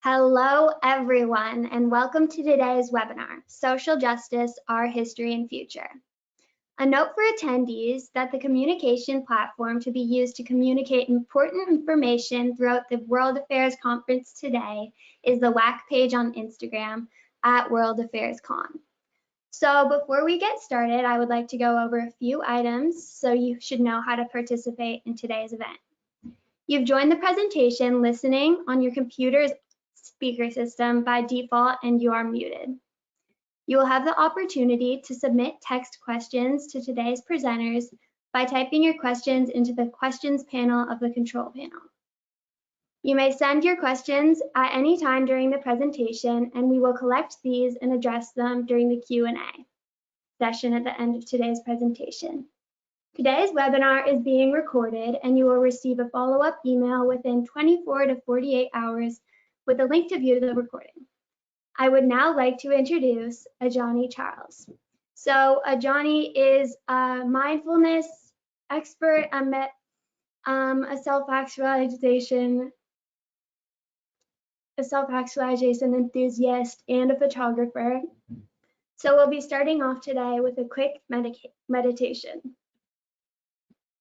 Hello, everyone, and welcome to today's webinar, Social Justice, Our History and Future. A note for attendees that the communication platform to be used to communicate important information throughout the World Affairs Conference today is the WAC page on Instagram at World Affairs Con. So before we get started, I would like to go over a few items so you should know how to participate in today's event. You've joined the presentation listening on your computer's speaker system by default and you are muted. You will have the opportunity to submit text questions to today's presenters by typing your questions into the questions panel of the control panel. You may send your questions at any time during the presentation and we will collect these and address them during the Q&A session at the end of today's presentation. Today's webinar is being recorded and you will receive a follow-up email within 24 to 48 hours with a link to view the recording. I would now like to introduce Ajani Charles. So Ajani is a mindfulness expert, a self-actualization enthusiast, and a photographer. So we'll be starting off today with a quick meditation.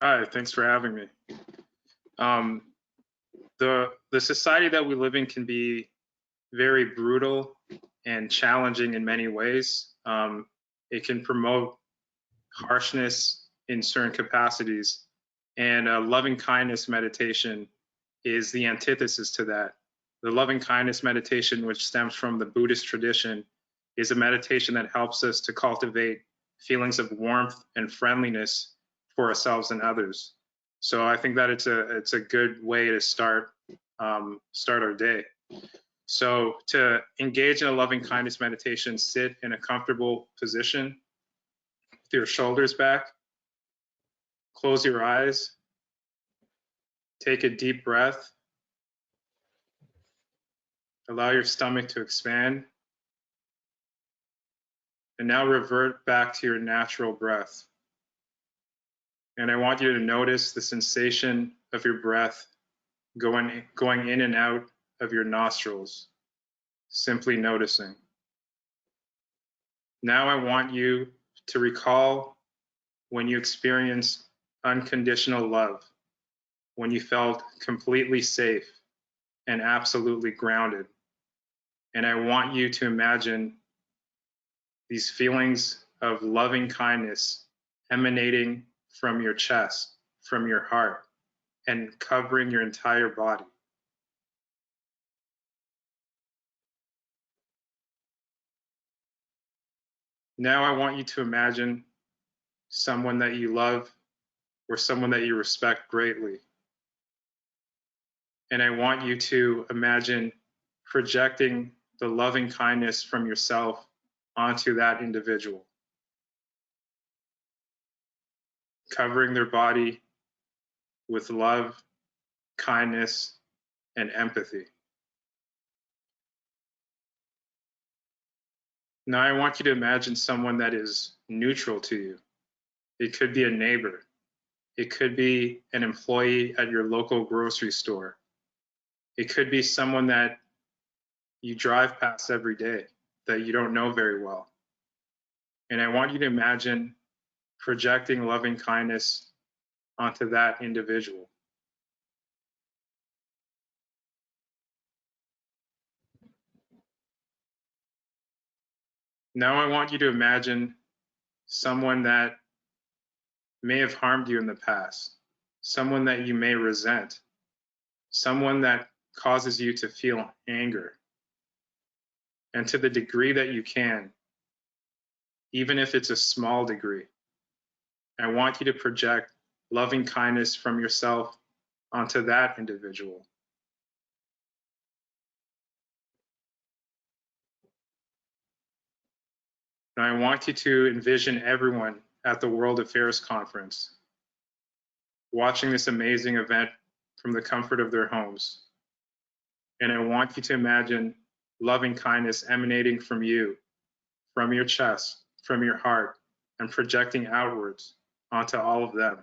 Hi, thanks for having me. The society that we live in can be very brutal and challenging in many ways. It can promote harshness in certain capacities, and loving kindness meditation is the antithesis to that. The loving kindness meditation, which stems from the Buddhist tradition, is a meditation that helps us to cultivate feelings of warmth and friendliness for ourselves and others. So I think that it's a good way to start our day. So to engage in a loving kindness meditation, sit in a comfortable position with your shoulders back, close your eyes, take a deep breath, allow your stomach to expand, and now revert back to your natural breath. And I want you to notice the sensation of your breath going in and out of your nostrils, simply noticing. Now I want you to recall when you experienced unconditional love, when you felt completely safe and absolutely grounded. And I want you to imagine these feelings of loving kindness emanating from your chest, from your heart, and covering your entire body. Now I want you to imagine someone that you love or someone that you respect greatly. And I want you to imagine projecting the loving kindness from yourself onto that individual, covering their body with love, kindness, and empathy. Now I want you to imagine someone that is neutral to you. It could be a neighbor. It could be an employee at your local grocery store. It could be someone that you drive past every day that you don't know very well. And I want you to imagine projecting loving kindness onto that individual. Now I want you to imagine someone that may have harmed you in the past, someone that you may resent, someone that causes you to feel anger. And to the degree that you can, even if it's a small degree, I want you to project loving kindness from yourself onto that individual. And I want you to envision everyone at the World Affairs Conference watching this amazing event from the comfort of their homes. And I want you to imagine loving kindness emanating from you, from your chest, from your heart, and projecting outwards onto all of them.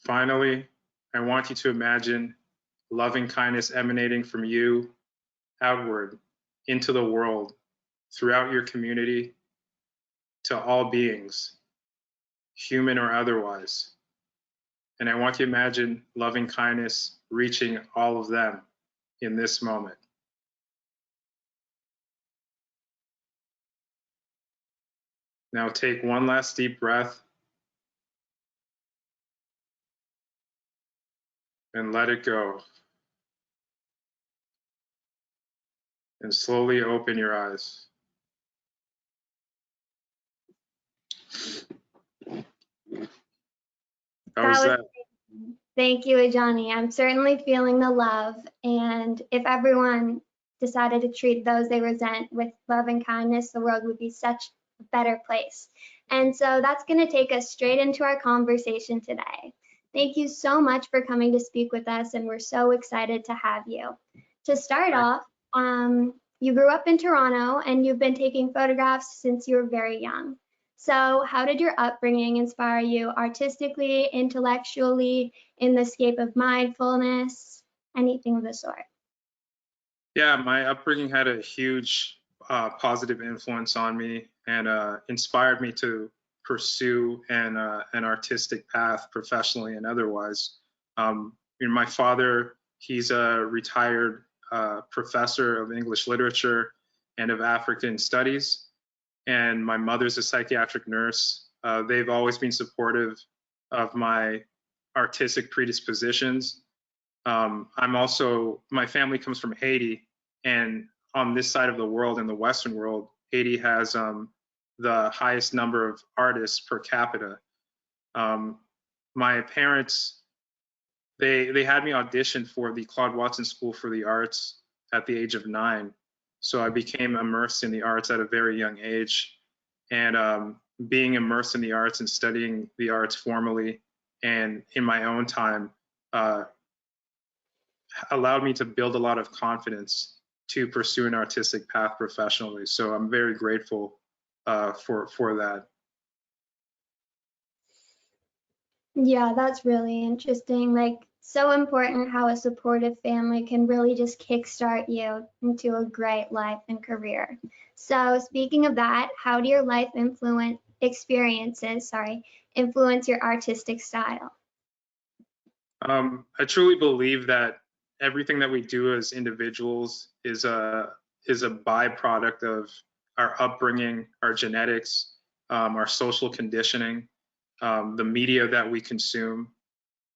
Finally, I want you to imagine loving kindness emanating from you outward into the world, throughout your community, to all beings, human or otherwise. And I want you to imagine loving kindness reaching all of them in this moment. Now take one last deep breath and let it go. And slowly open your eyes. How was that? Thank you, Ajani. I'm certainly feeling the love. And if everyone decided to treat those they resent with love and kindness, the world would be such a better place. And so that's going to take us straight into our conversation today. Thank you so much for coming to speak with us, and we're so excited to have you. To start off, you grew up in Toronto and you've been taking photographs since you were very young. So how did your upbringing inspire you artistically, intellectually, in the scape of mindfulness, anything of the sort? Yeah, my upbringing had a huge positive influence on me and inspired me to pursue an artistic path professionally and otherwise. My father, he's a retired professor of English literature and of African studies. And my mother's a psychiatric nurse. They've always been supportive of my artistic predispositions. My family comes from Haiti, and on this side of the world, in the Western world, Haiti has the highest number of artists per capita. My parents, they had me audition for the Claude Watson School for the Arts at the age of 9. So I became immersed in the arts at a very young age. And being immersed in the arts and studying the arts formally and in my own time allowed me to build a lot of confidence to pursue an artistic path professionally. So I'm very grateful for that. Yeah, that's really interesting. Like, so important how a supportive family can really just kickstart you into a great life and career. So, speaking of that, how do your life experiences influence your artistic style? I truly believe that everything that we do as individuals is a byproduct of our upbringing, our genetics, our social conditioning, the media that we consume.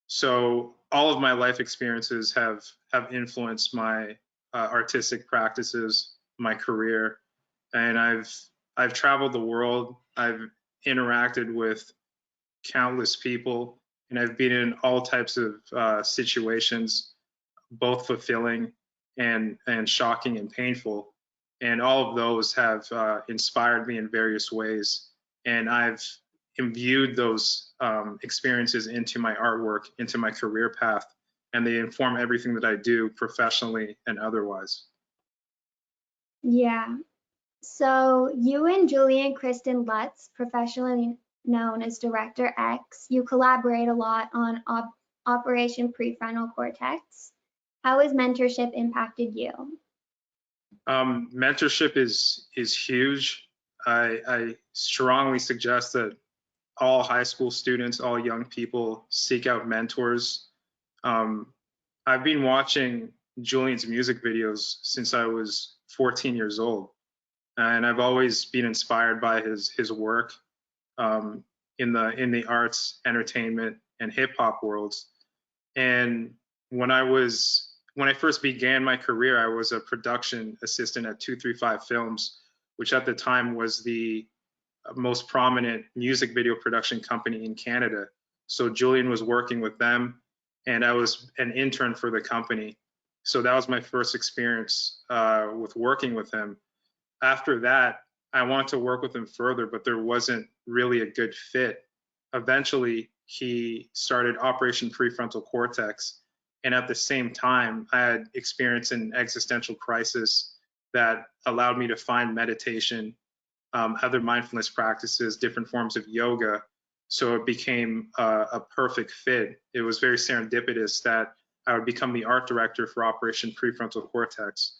So all of my life experiences have influenced my artistic practices, my career, and I've traveled the world. I've interacted with countless people, and I've been in all types of situations, both fulfilling and shocking and painful. And all of those have inspired me in various ways. And I've imbued those experiences into my artwork, into my career path, and they inform everything that I do professionally and otherwise. Yeah. So you and Julien Christian Lutz, professionally known as Director X, you collaborate a lot on Operation Prefrontal Cortex. How has mentorship impacted you? Mentorship is huge. I strongly suggest that all high school students, all young people seek out mentors. I've been watching Julien's music videos since I was 14 years old, and I've always been inspired by his work in the arts, entertainment, and hip hop worlds. And when I first began my career, I was a production assistant at 235 Films, which at the time was the most prominent music video production company in Canada. So Julien was working with them, and I was an intern for the company. So that was my first experience with working with him. After that, I wanted to work with him further, but there wasn't really a good fit. Eventually, he started Operation Prefrontal Cortex. And at the same time, I had experienced an existential crisis that allowed me to find meditation, other mindfulness practices, different forms of yoga So it became a perfect fit. It was very serendipitous that I would become the art director for Operation Prefrontal Cortex.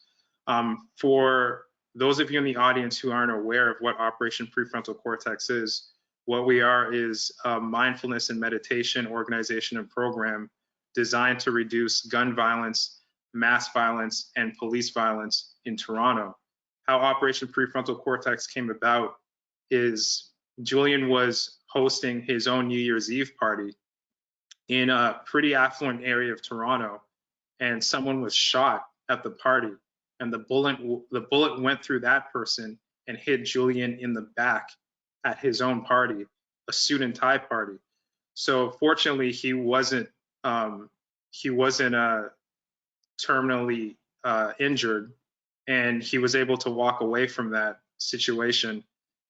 For those of you in the audience who aren't aware of what Operation Prefrontal Cortex is, what we are is a mindfulness and meditation organization and program designed to reduce gun violence, mass violence, and police violence in Toronto. How Operation Prefrontal Cortex came about is Julien was hosting his own New Year's Eve party in a pretty affluent area of Toronto, and someone was shot at the party, and the bullet went through that person and hit Julien in the back at his own party, a suit and tie party. So fortunately, he wasn't terminally injured, and he was able to walk away from that situation.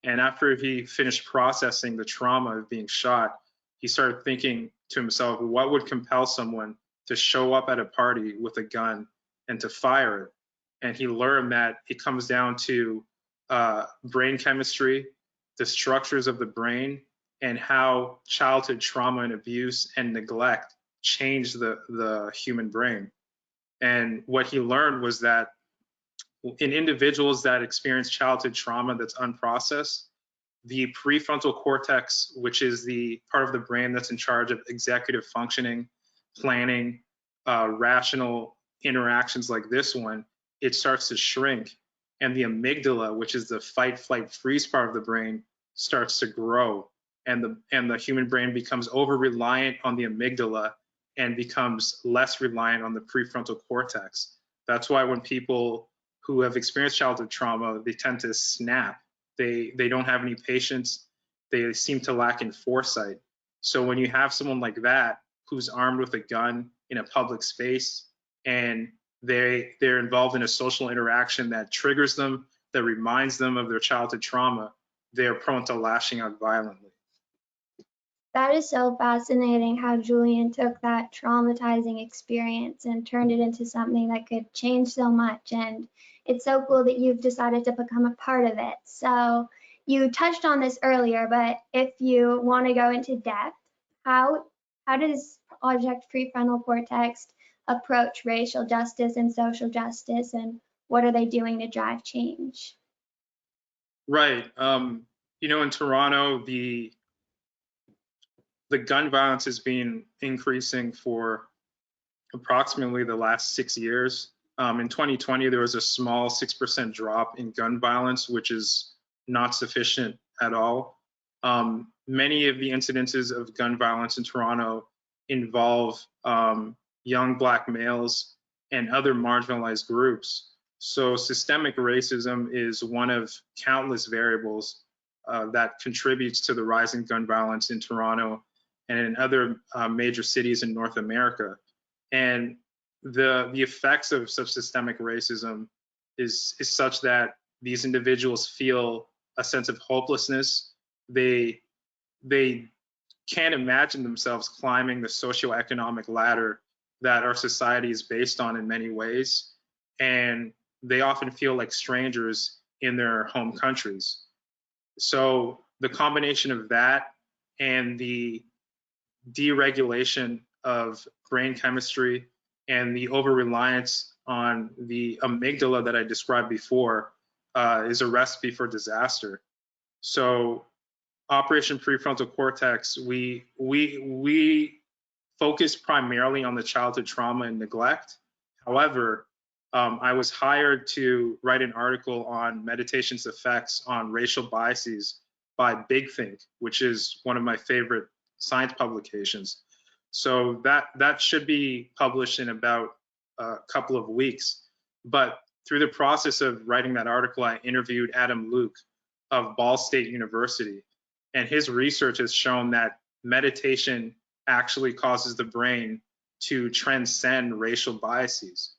And after he finished processing the trauma of being shot, he started thinking to himself, what would compel someone to show up at a party with a gun and to fire it? And he learned that it comes down to brain chemistry, the structures of the brain, and how childhood trauma and abuse and neglect change the human brain. And what he learned was that in individuals that experience childhood trauma that's unprocessed, the prefrontal cortex, which is the part of the brain that's in charge of executive functioning, planning, rational interactions like this one, it starts to shrink. And the amygdala, which is the fight, flight, freeze part of the brain, starts to grow. And the human brain becomes over-reliant on the amygdala and becomes less reliant on the prefrontal cortex. That's why when people who have experienced childhood trauma, they tend to snap. They don't have any patience. They seem to lack in foresight. So when you have someone like that who's armed with a gun in a public space and they're involved in a social interaction that triggers them, that reminds them of their childhood trauma, they're prone to lashing out violently. That is so fascinating how Julien took that traumatizing experience and turned it into something that could change so much. And it's so cool that you've decided to become a part of it. So you touched on this earlier, but if you want to go into depth, how does Project Prefrontal Cortex approach racial justice and social justice, and what are they doing to drive change? Right. In Toronto, the gun violence has been increasing for approximately the last 6 years. In 2020, there was a small 6% drop in gun violence, which is not sufficient at all. Many of the incidences of gun violence in Toronto involve young Black males and other marginalized groups. So systemic racism is one of countless variables that contributes to the rising gun violence in Toronto and in other major cities in North America. And the effects of such systemic racism is such that these individuals feel a sense of hopelessness. They can't imagine themselves climbing the socioeconomic ladder that our society is based on in many ways. And they often feel like strangers in their home countries. So the combination of that and the deregulation of brain chemistry and the over-reliance on the amygdala that I described before is a recipe for disaster. So Operation Prefrontal Cortex, we focus primarily on the childhood trauma and neglect. However, I was hired to write an article on meditation's effects on racial biases by Big Think, which is one of my favorite science publications. So that should be published in about a couple of weeks. But through the process of writing that article, I interviewed Adam Luke of Ball State University, and his research has shown that meditation actually causes the brain to transcend racial biases.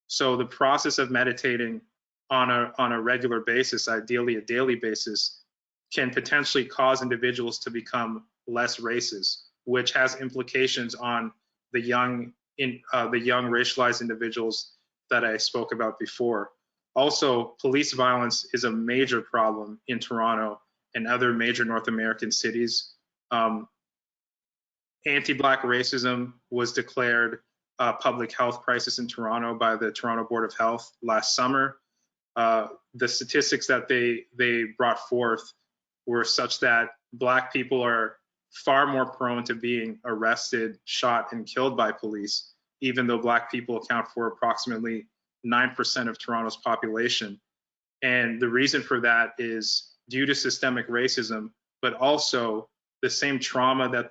So the process of meditating on a regular basis, ideally a daily basis, can potentially cause individuals to become less racist, which has implications on the young racialized individuals that I spoke about before. Also, police violence is a major problem in Toronto and other major North American cities. Anti-Black racism was declared a public health crisis in Toronto by the Toronto Board of Health last summer. The statistics that they brought forth were such that Black people are far more prone to being arrested, shot, and killed by police, even though Black people account for approximately 9% of Toronto's population. And the reason for that is due to systemic racism, but also the same trauma that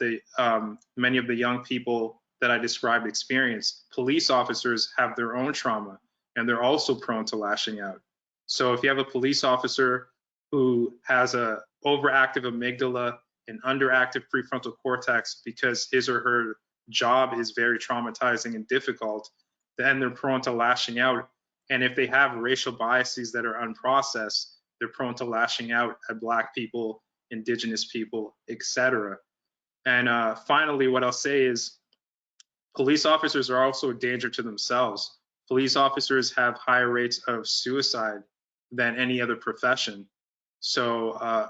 many of the young people that I described experience. Police officers have their own trauma, and they're also prone to lashing out. So if you have a police officer who has a overactive amygdala and underactive prefrontal cortex because his or her job is very traumatizing and difficult, then they're prone to lashing out. And if they have racial biases that are unprocessed, they're prone to lashing out at Black people, Indigenous people, etc. And finally, what I'll say is police officers are also a danger to themselves. Police officers have higher rates of suicide than any other profession. So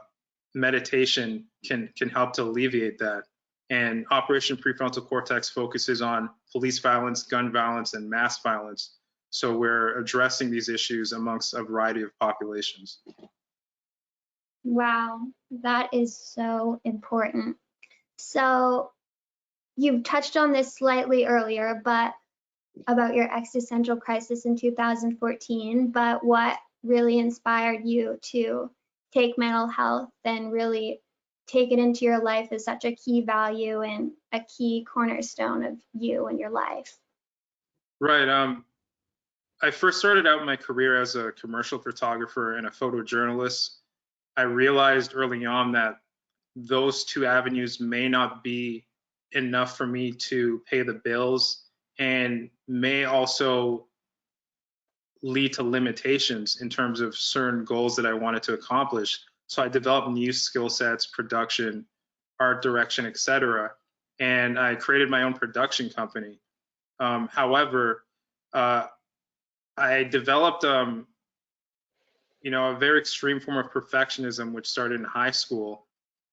meditation can help to alleviate that. And Operation Prefrontal Cortex focuses on police violence, gun violence, and mass violence. So we're addressing these issues amongst a variety of populations. Wow, that is so important. So you touched on this slightly earlier, but about your existential crisis in 2014, but what really inspired you to take mental health and really take it into your life as such a key value and a key cornerstone of you and your life? Right. I first started out my career as a commercial photographer and a photojournalist. I realized early on that those two avenues may not be enough for me to pay the bills and may also lead to limitations in terms of certain goals that I wanted to accomplish. So I developed new skill sets, production, art direction, etc. And I created my own production company. However, I developed a very extreme form of perfectionism, which started in high school.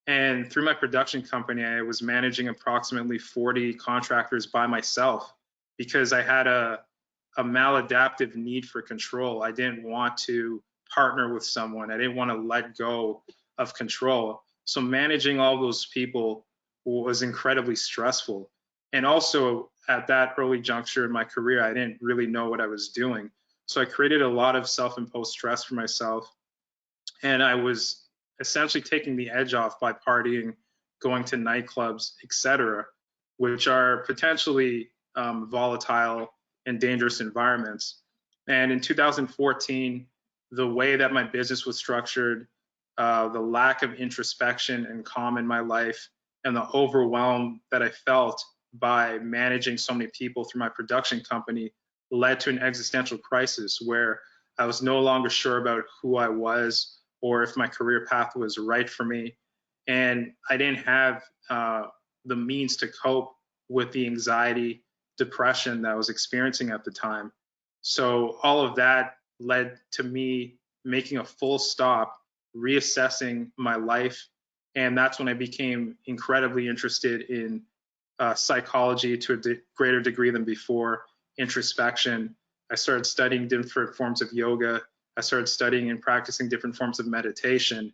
And through my production company, I was managing approximately 40 contractors by myself because I had a maladaptive need for control. I didn't want to partner with someone. I didn't want to let go of control. So managing all those people was incredibly stressful. And also at that early juncture in my career, I didn't really know what I was doing. So I created a lot of self-imposed stress for myself. And I was essentially taking the edge off by partying, going to nightclubs, etc., which are potentially volatile and dangerous environments. And in 2014, the way that my business was structured, the lack of introspection and calm in my life, and the overwhelm that I felt by managing so many people through my production company led to an existential crisis where I was no longer sure about who I was or if my career path was right for me. And I didn't have the means to cope with the anxiety, depression that I was experiencing at the time. So all of that led to me making a full stop, reassessing my life. And that's when I became incredibly interested in psychology to a greater degree than before, introspection. I started studying different forms of yoga. I started studying and practicing different forms of meditation.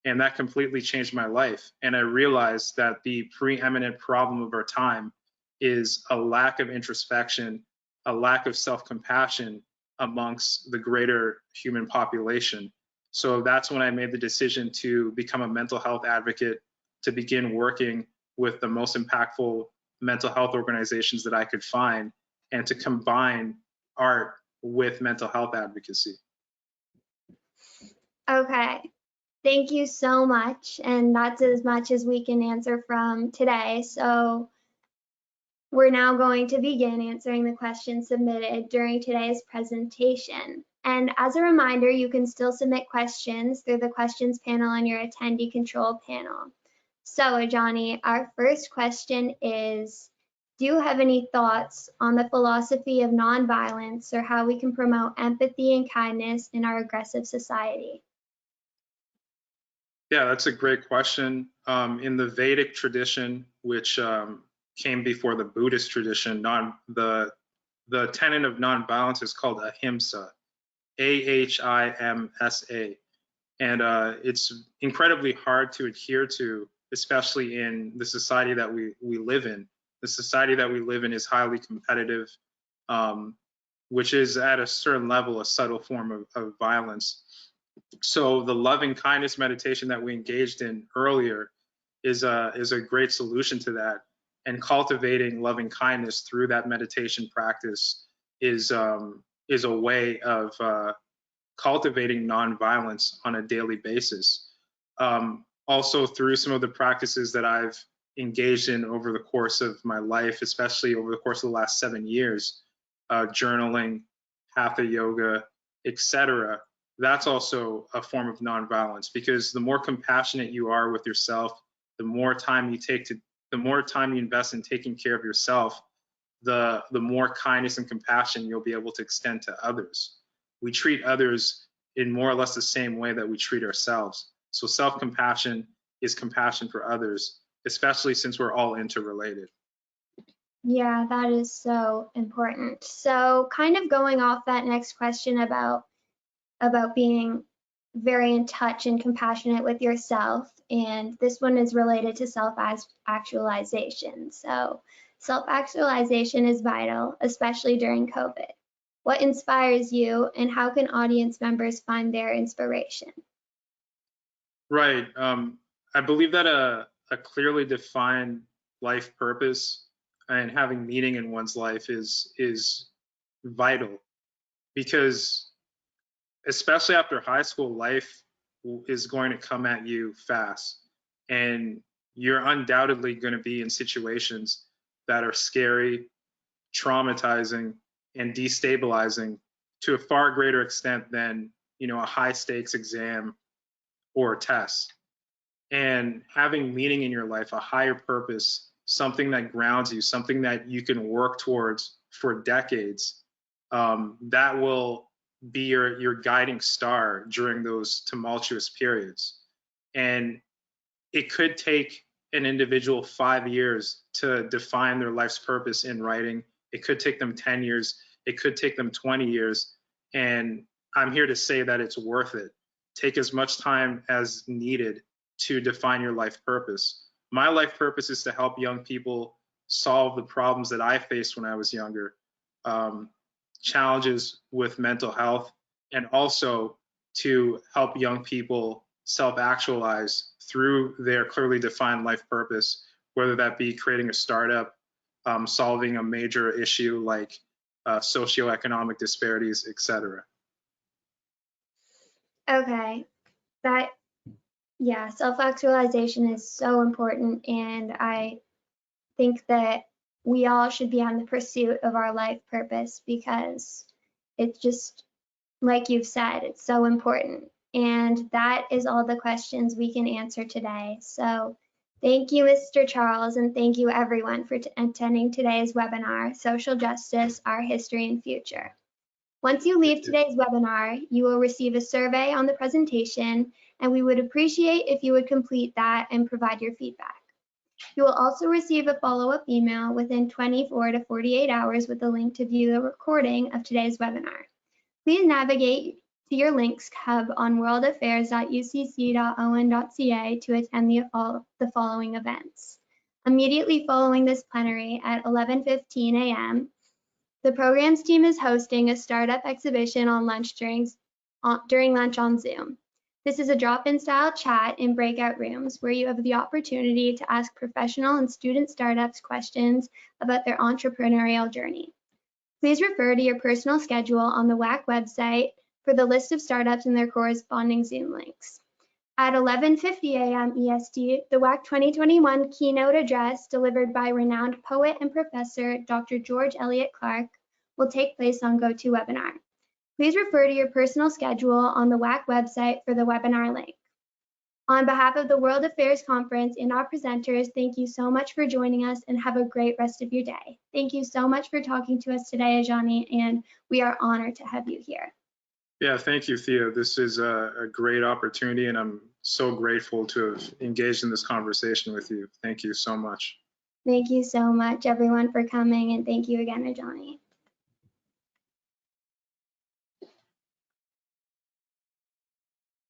And that completely changed my life. And I realized that the preeminent problem of our time is a lack of introspection, a lack of self-compassion amongst the greater human population. So that's when I made the decision to become a mental health advocate, to begin working with the most impactful mental health organizations that I could find, and to combine art with mental health advocacy. Okay, thank you so much. And that's as much as we can answer from today. So we're now going to begin answering the questions submitted during today's presentation. And as a reminder, you can still submit questions through the questions panel on your attendee control panel. So Ajani, our first question is, do you have any thoughts on the philosophy of nonviolence or how we can promote empathy and kindness in our aggressive society? Yeah, that's a great question. In the Vedic tradition, which came before the Buddhist tradition, the tenet of nonviolence is called ahimsa, ahimsa, and it's incredibly hard to adhere to, especially in the society that we live in. The society that we live in is highly competitive, which is at a certain level a subtle form of violence. So the loving kindness meditation that we engaged in earlier is a great solution to that. And cultivating loving kindness through that meditation practice is a way of cultivating nonviolence on a daily basis. Also, through some of the practices that I've engaged in over the course of my life, especially over the course of the last 7 years, journaling, hatha yoga, etc. That's also a form of nonviolence, because the more compassionate you are with yourself, the more time you invest in taking care of yourself, the more kindness and compassion you'll be able to extend to others. We treat others in more or less the same way that we treat ourselves. So self-compassion is compassion for others, especially since we're all interrelated. Yeah, that is so important. So kind of going off that next question about being very in touch and compassionate with yourself, and this one is related to self-actualization. So self-actualization is vital, especially during COVID. What inspires you, and how can audience members find their inspiration? Right. I believe that a clearly defined life purpose and having meaning in one's life is vital, because especially after high school, life is going to come at you fast, and you're undoubtedly going to be in situations that are scary, traumatizing, and destabilizing to a far greater extent than, a high stakes exam or a test. And having meaning in your life, a higher purpose, something that grounds you, something that you can work towards for decades, that will be your guiding star during those tumultuous periods. And it could take an individual 5 years to define their life's purpose in writing. It could take them 10 years. It could take them 20 years. And I'm here to say that it's worth it. Take as much time as needed to define your life purpose. My life purpose is to help young people solve the problems that I faced when I was younger, challenges with mental health, and also to help young people self-actualize through their clearly defined life purpose, whether that be creating a startup, solving a major issue like socioeconomic disparities, etc. Okay, yeah, self-actualization is so important, and I think that we all should be on the pursuit of our life purpose, because it's just, like you've said, it's so important. And that is all the questions we can answer today. So thank you, Mr. Charles, and thank you everyone for attending today's webinar, Social Justice, Our History and Future. Once you leave today's webinar, you will receive a survey on the presentation, and we would appreciate if you would complete that and provide your feedback. You will also receive a follow-up email within 24 to 48 hours with a link to view the recording of today's webinar. Please navigate to your links hub on worldaffairs.ucc.on.ca to attend the following events. Immediately following this plenary at 11:15 a.m., the programs team is hosting a startup exhibition on lunch during lunch on Zoom. This is a drop-in style chat in breakout rooms where you have the opportunity to ask professional and student startups questions about their entrepreneurial journey. Please refer to your personal schedule on the WAC website for the list of startups and their corresponding Zoom links. At 11:50 a.m. EST, the WAC 2021 keynote address delivered by renowned poet and professor Dr. George Eliot Clark will take place on GoToWebinar. Please refer to your personal schedule on the WAC website for the webinar link. On behalf of the World Affairs Conference and our presenters, thank you so much for joining us, and have a great rest of your day. Thank you so much for talking to us today, Ajani, and we are honored to have you here. Yeah, thank you, Thea. This is a great opportunity, and I'm so grateful to have engaged in this conversation with you. Thank you so much. Thank you so much, everyone, for coming, and thank you again, Ajani.